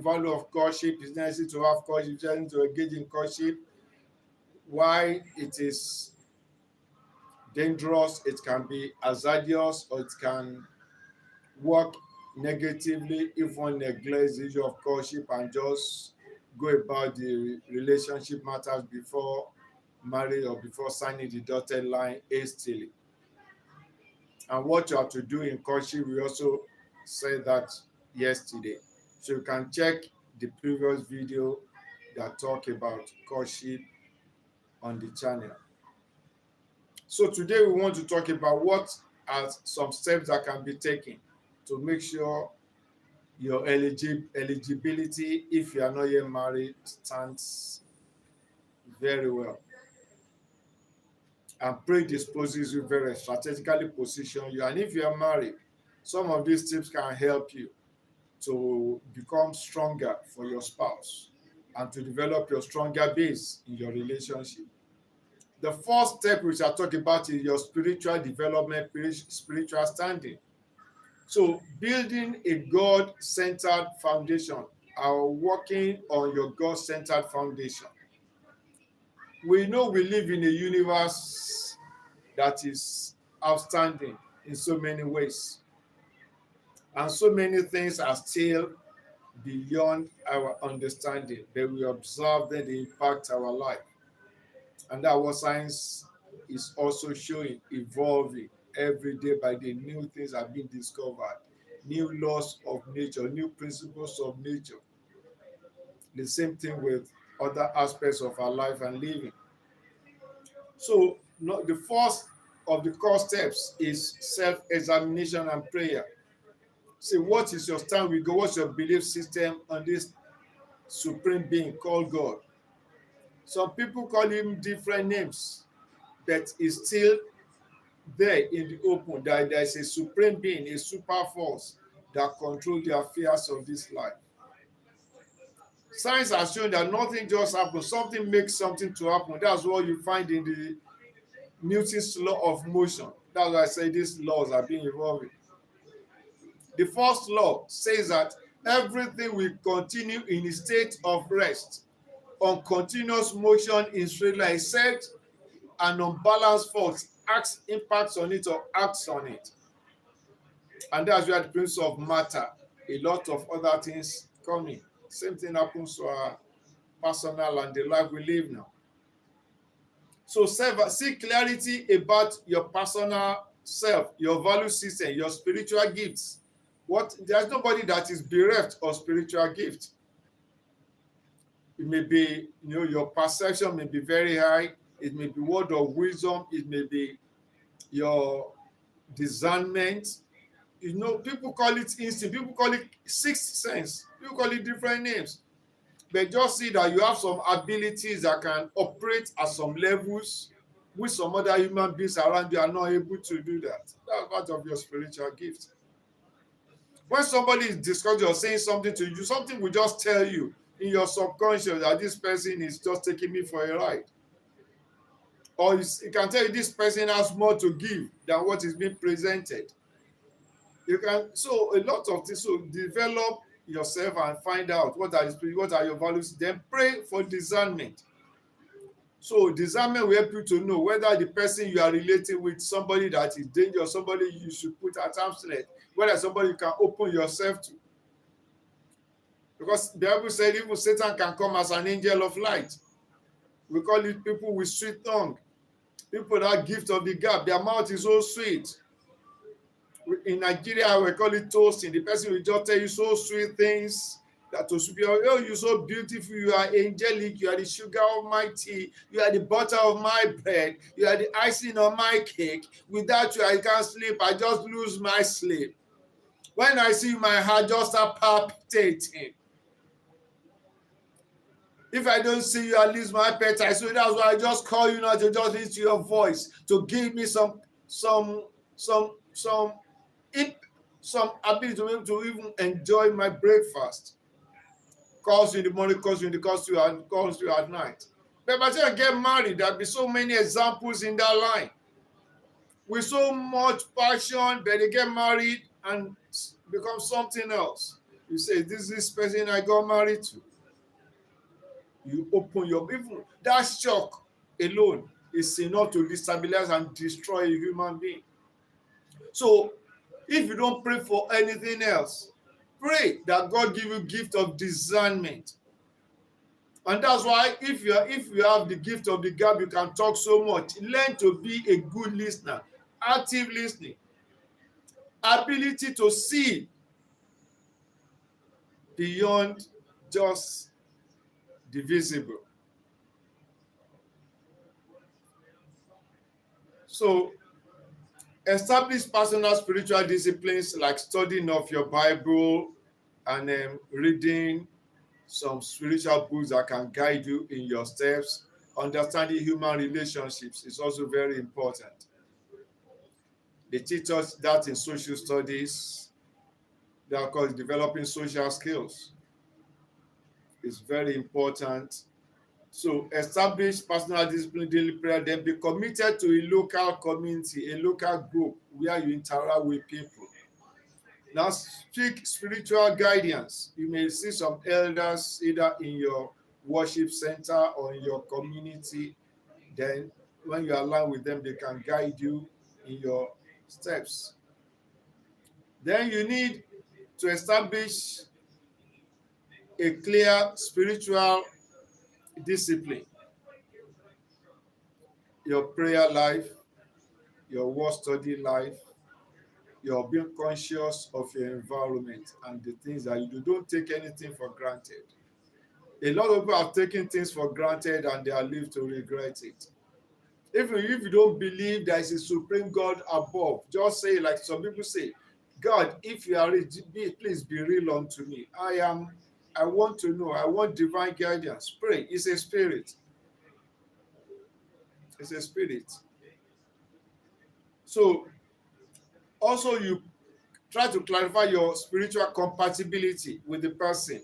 value of courtship. It's necessary to have courtship. It's necessary to engage in courtship. Why it is dangerous, it can be hazardous, or it can work negatively if one neglects the issue of courtship and just go about the relationship matters before marriage or before signing the dotted line hastily. And what you have to do in courtship, we also said that yesterday. So you can check the previous video that talk about courtship on the channel. So today we want to talk about what are some steps that can be taken to make sure your eligibility, if you are not yet married, stands very well and predisposes you, very strategically position you. And if you are married, some of these tips can help you to become stronger for your spouse and to develop your stronger base in your relationship. The first step we shall talk about is your spiritual development, spiritual standing. So building a God-centered foundation or working on your God-centered foundation. We know we live in a universe that is outstanding in so many ways. And so many things are still beyond our understanding, but we observe that they impact our life. And that what science is also showing, evolving every day by day. New things are being discovered, new laws of nature, new principles of nature. The same thing with other aspects of our life and living. So the first of the core steps is self-examination and prayer. See, what is your stand with God? What's your belief system on this supreme being called God? Some people call him different names, but he's still there in the open, that there is a supreme being, a super force that controls the affairs of this life. Science has shown that nothing just happens. Something makes something to happen. That's what you find in the Newton's law of motion. That's why I say these laws are being evolving. The first law says that everything will continue in a state of rest on continuous motion in straight line, except an unbalanced force impacts on it or acts on it. And that's where the principle of matter, a lot of other things come in. Same thing happens to our personal and the life we live now. So seek clarity about your personal self, your value system, your spiritual gifts. There's nobody that is bereft of spiritual gift. It may be, your perception may be very high. It may be word of wisdom. It may be your discernment. People call it instinct. People call it sixth sense. People call it different names. But just see that you have some abilities that can operate at some levels which some other human beings around you are not able to do that. That's part of your spiritual gift. When somebody is discussing or saying something to you, something will just tell you in your subconscious that this person is just taking me for a ride. Or it can tell you this person has more to give than what is being presented. So a lot of things. So develop yourself and find out what are your values. Then pray for discernment. So discernment will help you to know whether the person you are relating with, somebody that is dangerous, somebody you should put at arm's length, whether somebody you can open yourself to. Because the Bible said even Satan can come as an angel of light. We call it people with sweet tongue. People that gift of the gap, their mouth is so sweet. In Nigeria, we call it toasting. The person will just tell you so sweet things that to superior. Oh, you're so beautiful. You are angelic. You are the sugar of my tea. You are the butter of my bread. You are the icing on my cake. Without you, I can't sleep. I just lose my sleep. When I see you, my heart just start palpitating. If I don't see you, I lose my appetite. So that's why I just call you now to just listen to your voice, to give me some ability to be able to even enjoy my breakfast. Calls you in the morning, calls you at night. But by the time I get married, there'll be so many examples in that line. With so much passion, but they get married and become something else. You say, this person I got married to. You open your, even that shock alone is enough to destabilize and destroy a human being. So if you don't pray for anything else, pray that God give you gift of discernment. And that's why if you have the gift of the gap, you can talk so much. Learn to be a good listener, active listening, ability to see beyond just the visible. So establish personal spiritual disciplines like studying of your Bible and reading some spiritual books that can guide you in your steps. Understanding human relationships is also very important. They teach us that in social studies. They are called developing social skills. It's very important. So establish personal discipline, daily prayer, then be committed to a local community, a local group where you interact with people. Now seek spiritual guidance. You may see some elders either in your worship center or in your community. Then when you align with them, they can guide you in your steps. Then you need to establish a clear spiritual discipline, your prayer life, your word study life, your being conscious of your environment and the things that you do. Don't take anything for granted. A lot of people are taking things for granted and they are left to regret it. Even if you don't believe there is a supreme God above, just say like some people say, God, if you are rich, please be real unto me. I want to know. I want divine guidance. Pray. It's a spirit. It's a spirit. So also you try to clarify your spiritual compatibility with the person,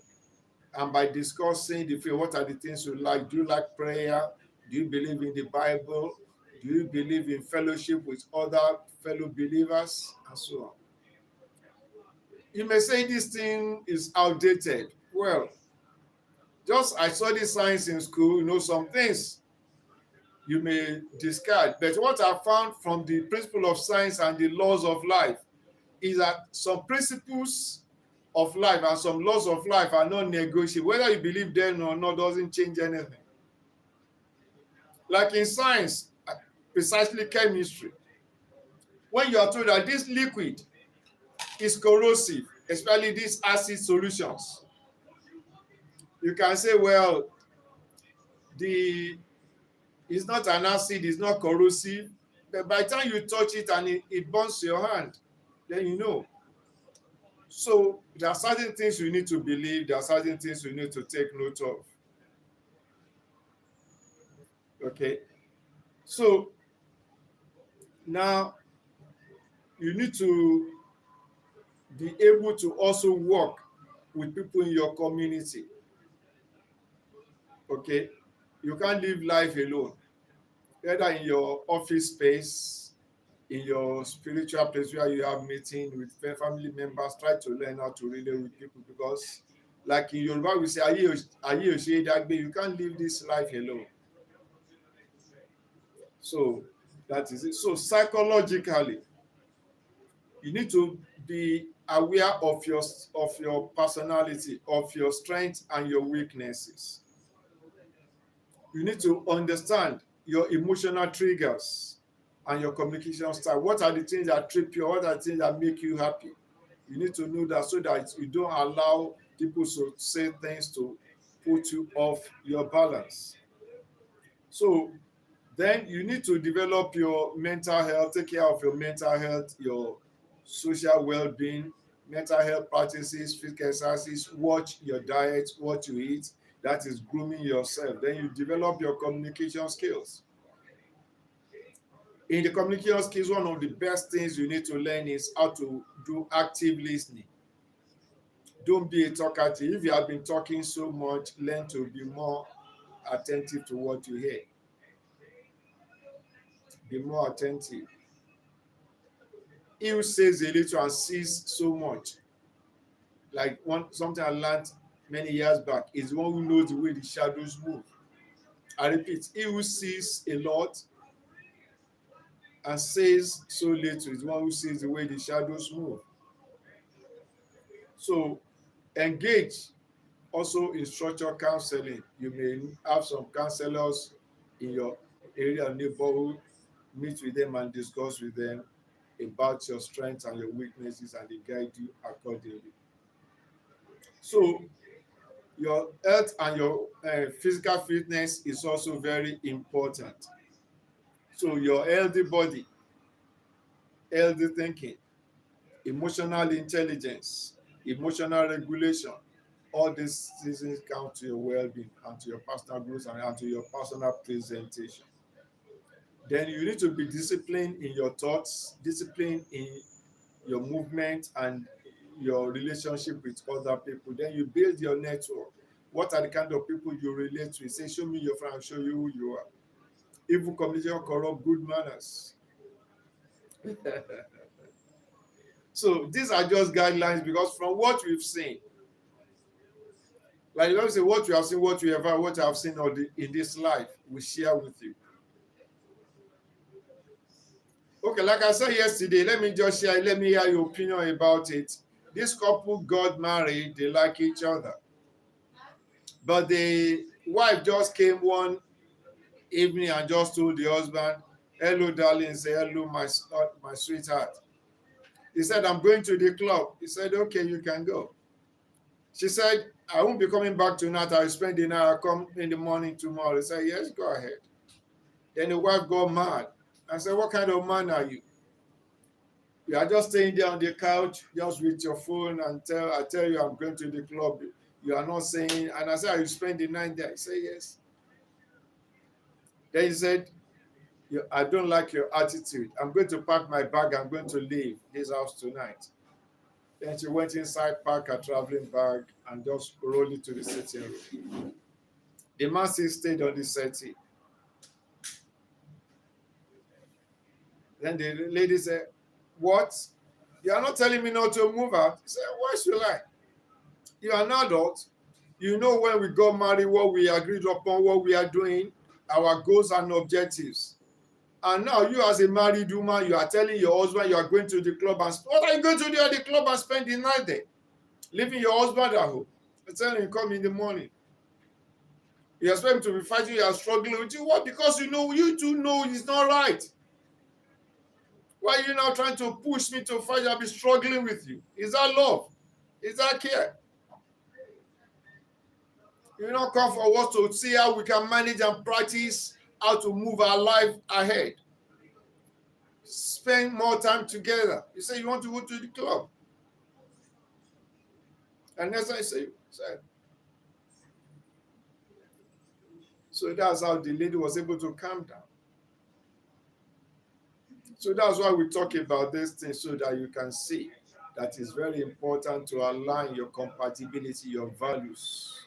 and by discussing the faith, what are the things you like? Do you like prayer? Do you believe in the Bible? Do you believe in fellowship with other fellow believers? And so on. You may say this thing is outdated. Well, just I studied science in school, some things you may discard. But what I found from the principle of science and the laws of life is that some principles of life and some laws of life are not negotiable. Whether you believe them or not doesn't change anything. Like in science, precisely chemistry, when you are told that this liquid is corrosive, especially these acid solutions, you can say, well, it's not an acid, it's not corrosive, but by the time you touch it and it burns your hand, then you know. So there are certain things you need to believe, there are certain things you need to take note of. Okay, so now you need to be able to also work with people in your community. Okay, you can't live life alone, either in your office space, in your spiritual place where you have meeting with family members. Try to learn how to relate with people, because like in Yoruba we say, you can't live this life alone. So that is it. So psychologically, you need to be aware of your personality, of your strengths and your weaknesses. You need to understand your emotional triggers and your communication style. What are the things that trip you? What are the things that make you happy? You need to know that, so that you don't allow people to say things to put you off your balance. So then you need to develop your mental health, take care of your mental health, your social well-being, mental health practices, physical exercises, watch your diet, what you eat. That is grooming yourself. Then you develop your communication skills. In the communication skills, one of the best things you need to learn is how to do active listening. Don't be a talkative. If you have been talking so much, learn to be more attentive to what you hear. Be more attentive. He who says a little and sees so much. like something I learned many years back, is the one who knows the way the shadows move. I repeat, he who sees a lot and says so little is the one who sees the way the shadows move. So engage also in structured counseling. You may have some counselors in your area or neighborhood. Meet with them and discuss with them about your strengths and your weaknesses, and they guide you accordingly. So your health and your physical fitness is also very important. So your healthy body, healthy thinking, emotional intelligence, emotional regulation, all these things count to your well-being and to your personal growth and to your personal presentation. Then you need to be disciplined in your thoughts, disciplined in your movement and your relationship with other people. Then you build your network. What are the kind of people you relate to? Say, show me your friend, I'll show you who you are. Evil communication corrupt good manners. So these are just guidelines, because from what we've seen, like let me say, what you have seen, what you have heard, what you have seen in this life, we share with you. Okay, like I said yesterday, let me just share, let me hear your opinion about it. This couple got married, they like each other. But the wife just came one evening and just told the husband, hello, darling, say hello, my sweetheart. He said, I'm going to the club. He said, okay, you can go. She said, I won't be coming back tonight. I'll spend the night. I'll come in the morning tomorrow. He said, yes, go ahead. Then the wife got mad. I said, what kind of man are you? You are just staying there on the couch, just with your phone, and I tell you I'm going to the club. You are not saying, and I said, you spend the night there. He said, yes. Then he said, I don't like your attitude. I'm going to pack my bag. I'm going to leave this house tonight. Then she went inside, packed her traveling bag, and just rolled it to the sitting room. The man still stayed on the settee. Then the lady said, what? You are not telling me not to move out? He said, why should I? You are an adult. You know when we got married, what we agreed upon, what we are doing, our goals and objectives. And now you as a married woman, you are telling your husband you are going to the club. And what are you going to do at the club and spend the night there? Leaving your husband at home. And telling him come in the morning. You expect him to be fighting, you are struggling with you. What? Because you two know it's not right. Why are you now trying to push me to fight? I'll be struggling with you. Is that love? Is that care? You not come for us to see how we can manage and practice how to move our life ahead. Spend more time together. You say you want to go to the club. And next time you say. So that's how the lady was able to calm down. So that's why we talk about this thing, so that you can see that it's very important to align your compatibility, your values.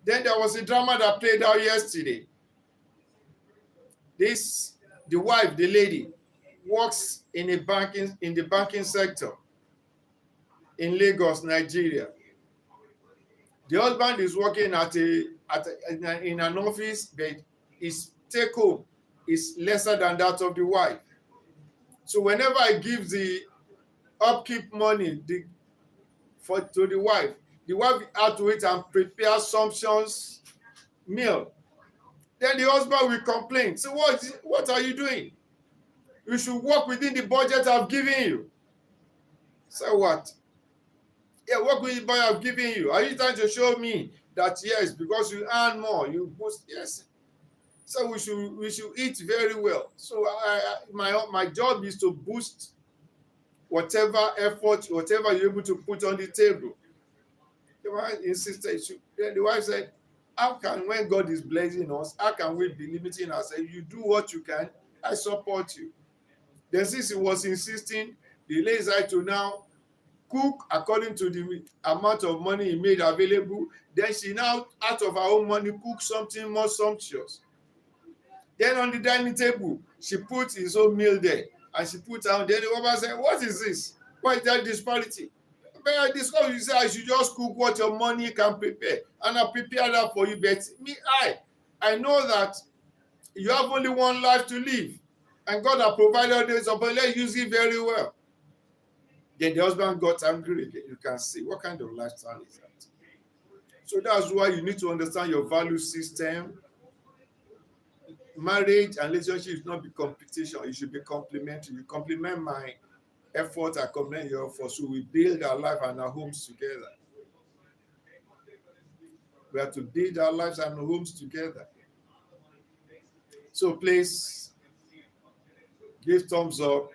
Then there was a drama that played out yesterday. The wife, the lady, works in the banking sector in Lagos, Nigeria. The husband is working in an office, but his take home is lesser than that of the wife. So whenever I give the upkeep money to the wife had to wait and prepare sumptuous meal. Then the husband will complain. So what are you doing? You should work within the budget I've given you. So what? Yeah, work with the budget I've given you. Are you trying to show me that yes, because you earn more, you boost? Yes. So we should eat very well. So my job is to boost whatever effort, whatever you're able to put on the table. The wife insisted. Then the wife said, how can, when God is blessing us, how can we be limiting ourselves? You do what you can, I support you. Then since he was insisting, the lady decided to now cook according to the amount of money he made available. Then she now, out of her own money, cook something more sumptuous. Then on the dining table, she put his own meal there. And she put down, then the woman said, what is this? Why is that disparity? But I discovered you say I should just cook what your money can prepare, and I prepare that for you. But me, I know that you have only one life to live, and God has provided this, but let's use it very well. Then the husband got angry again. You can see what kind of lifestyle is that. So that's why you need to understand your value system. Marriage and relationship should not be competition. It should be complementary. You complement my effort, I complement your effort. So we build our life and our homes together. We have to build our lives and our homes together. So please give thumbs up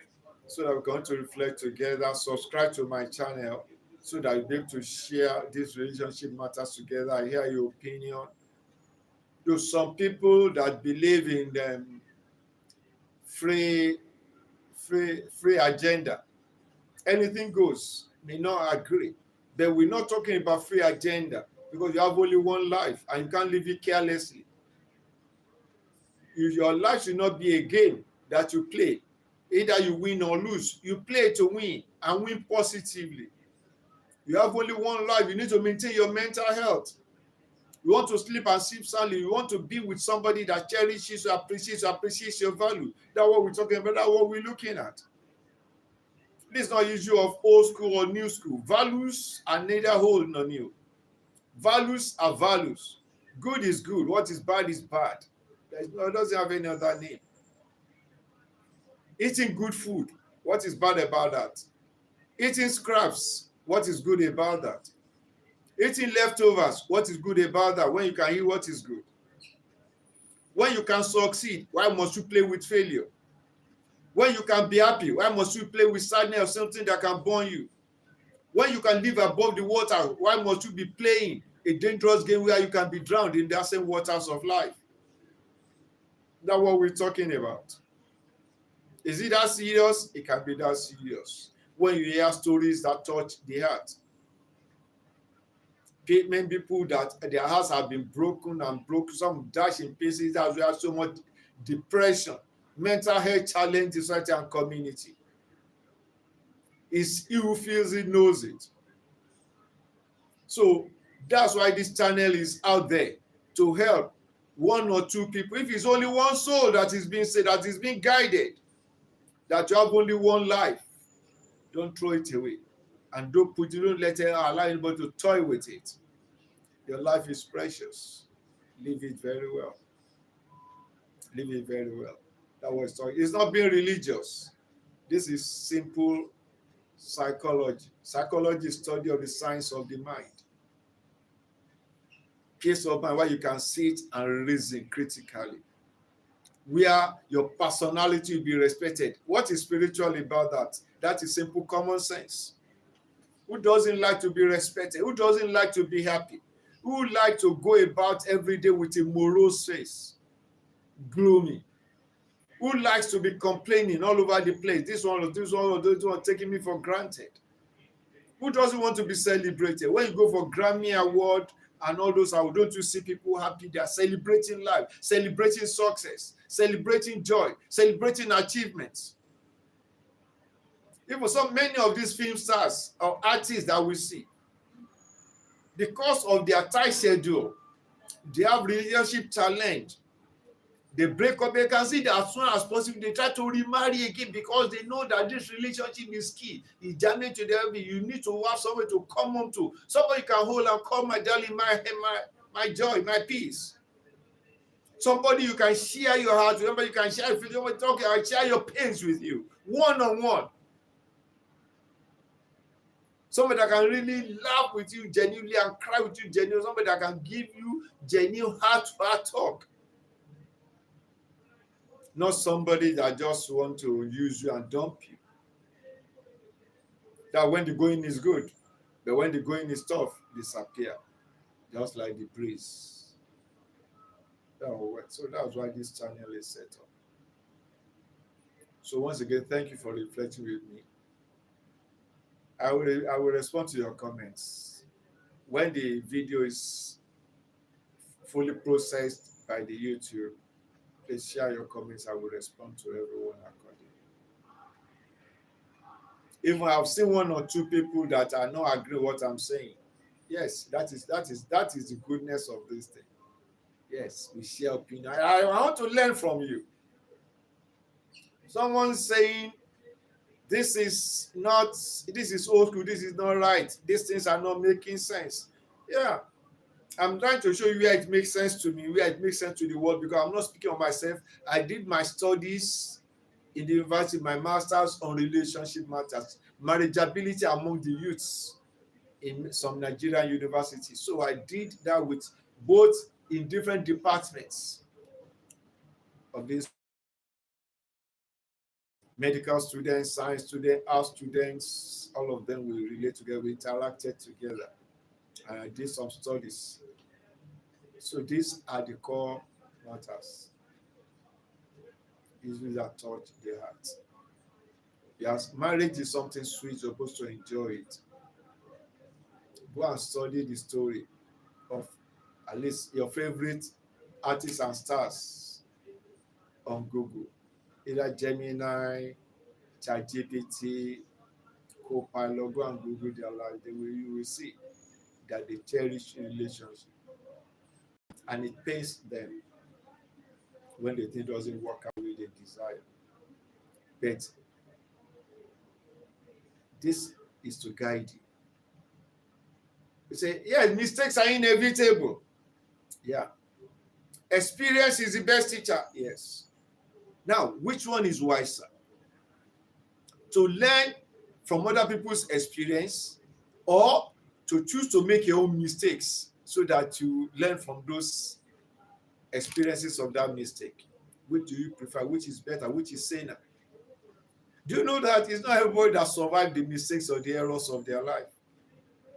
so that we're going to reflect together. Subscribe to my channel so that you'll be able to share this relationship matters together. I hear your opinion. There's some people that believe in free agenda. Anything goes. May not agree, but we're not talking about free agenda because you have only one life and you can't live it carelessly. Your life should not be a game that you play. Either you win or lose. You play to win and win positively. You have only one life. You need to maintain your mental health. You want to sleep and sleep soundly. You want to be with somebody that cherishes you, appreciates your value. That's what we're talking about. That's what we're looking at. This is not issue of old school or new school. Values are neither old nor new. Values are values. Good is good. What is bad is bad. It doesn't have any other name. Eating good food. What is bad about that? Eating scraps. What is good about that? Eating leftovers. What is good about that? When you can eat what is good. When you can succeed, why must you play with failure? When you can be happy, why must you play with sadness or something that can burn you? When you can live above the water, why must you be playing a dangerous game where you can be drowned in the same waters of life? That's what we're talking about. Is it that serious? It can be that serious. When you hear stories that touch the heart, many people that their hearts have been broken and broken, some dash in pieces, that's where so much depression, mental health challenge in society and community. It's he who feels it knows it. So that's why this channel is out there to help one or two people. If it's only one soul that is being said, that is being guided, that you have only one life, don't throw it away. And don't allow anybody to toy with it. Your life is precious. Live it very well. Live it very well. That was talking. It's not being religious. This is simple psychology. Psychology is study of the science of the mind. Peace of mind where you can sit and reason critically. Where your personality will be respected. What is spiritual about that? That is simple common sense. Who doesn't like to be respected? Who doesn't like to be happy? Who like to go about every day with a morose face? Gloomy. Who likes to be complaining all over the place? This one, taking me for granted. Who doesn't want to be celebrated? When you go for Grammy Award and all those awards, don't you see people happy? They are celebrating life, celebrating success, celebrating joy, celebrating achievements. Even so many of these film stars or artists that we see, because of their tight schedule, they have relationship challenge. They break up. They can see that as soon as possible, they try to remarry again because they know that this relationship is key. It's jamming to them. You need to have somebody to come home to. Somebody you can hold and call my darling, my joy, my peace. Somebody you can share your heart with. Somebody you can share with. Somebody talking and share your pains with you, one-on-one. Somebody that can really laugh with you genuinely and cry with you genuinely. Somebody that can give you genuine heart-to-heart talk. Not somebody that just want to use you and dump you. That when the going is good, but when the going is tough, disappear. Just like the breeze. So that's why this channel is set up. So once again, thank you for reflecting with me. I will respond to your comments. When the video is fully processed by the YouTube, please share your comments. I will respond to everyone accordingly. Even I've seen one or two people that are not agree what I'm saying. Yes, that is the goodness of this thing. Yes, we share opinion. I want to learn from you. Someone saying this is not, this is old school, this is not right, these things are not making sense. Yeah, I'm trying to show you where it makes sense to me, where it makes sense to the world, because I'm not speaking of myself. I did my studies in the university, my master's on relationship matters, marriageability among the youths in some Nigerian universities. So I did that with both in different departments of this, medical students, science students, art students, all of them will relate together, we interacted together, and I did some studies. So these are the core matters, issues that touch the heart. Yes, marriage is something sweet, you're supposed to enjoy it. Go and study the story of at least your favorite artists and stars on Google, either Gemini, ChatGPT, Copilot. Go and Google their life. You will see that they cherish relationship, and it pains them when the thing doesn't work out the way they desire. But this is to guide you. You say, yeah, mistakes are inevitable. Yeah. Experience is the best teacher. Yes. Now, which one is wiser? To learn from other people's experience, or to choose to make your own mistakes so that you learn from those experiences of that mistake? Which do you prefer? Which is better? Which is saner? Do you know that it's not everybody that survived the mistakes or the errors of their life?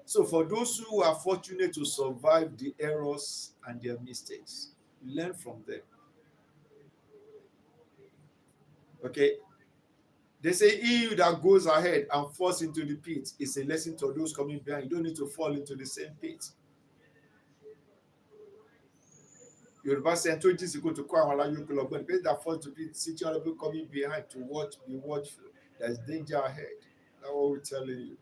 So for those who are fortunate to survive the errors and their mistakes, learn from them. Okay? They say he that goes ahead and falls into the pit is a lesson to those coming behind. You don't need to fall into the same pit. Yorùbá say ẹni tó jí sí kó tó kó àwọn aláyókù lọ́gbọ́n. The person that falls to pit, see other people coming behind to watch, be watchful. There's danger ahead. That's what we're telling you.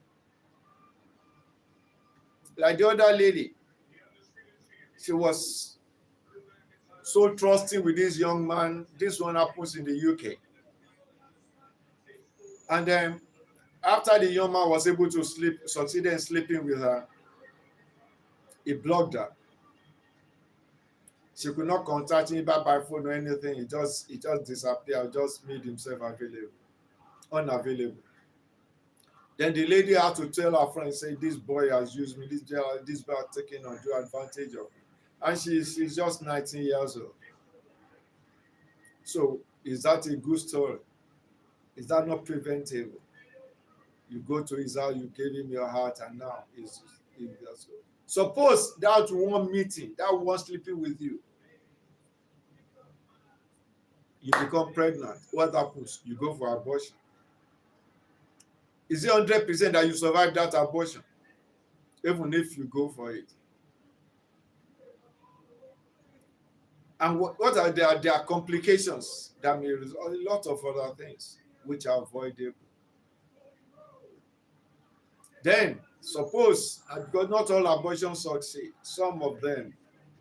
Like the other lady, she was so trusting with this young man. This one happens in the UK. And then after the young man was able to succeed in sleeping with her, he blocked her. She could not contact him back by phone or anything. He just disappeared, just made himself unavailable. Then the lady had to tell her friend, say, this boy has used me, this boy has taken undue advantage of me. And she's just 19 years old. So is that a good story? Is that not preventable? You go to his house, you gave him your heart, and now he's suppose that one meeting, that one sleeping with you, you become pregnant. What happens? You go for abortion. Is it 100% that you survive that abortion, even if you go for it? And what are their complications that may result? A lot of other things which are avoidable. Then suppose, because not all abortions succeed, some of them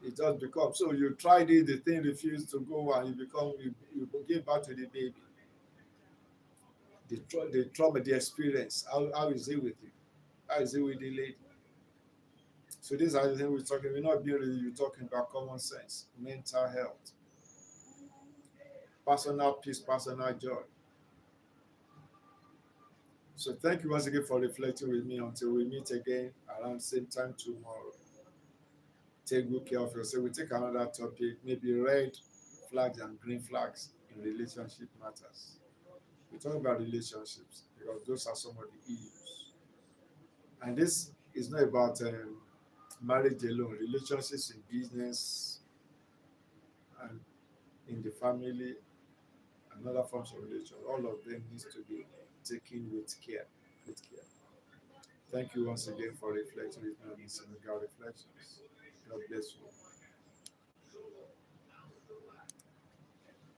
it just becomes, so you tried it, the thing refused to go, and you give back to the baby. The trauma, the experience, how is it with you? How is it with the lady? So these are the things we're talking. We're not being really, you're talking about common sense, mental health, personal peace, personal joy. So thank you once again for reflecting with me. Until we meet again around same time tomorrow. Take good care of yourself. We take another topic, maybe red flags and green flags in relationship matters. We talk about relationships because those are some of the issues. And this is not about marriage alone. Relationships in business and in the family and other forms of relation. All of them needs to be taken with care. With care. Thank you once again for reflecting with me on the Senegal Reflections. God bless you.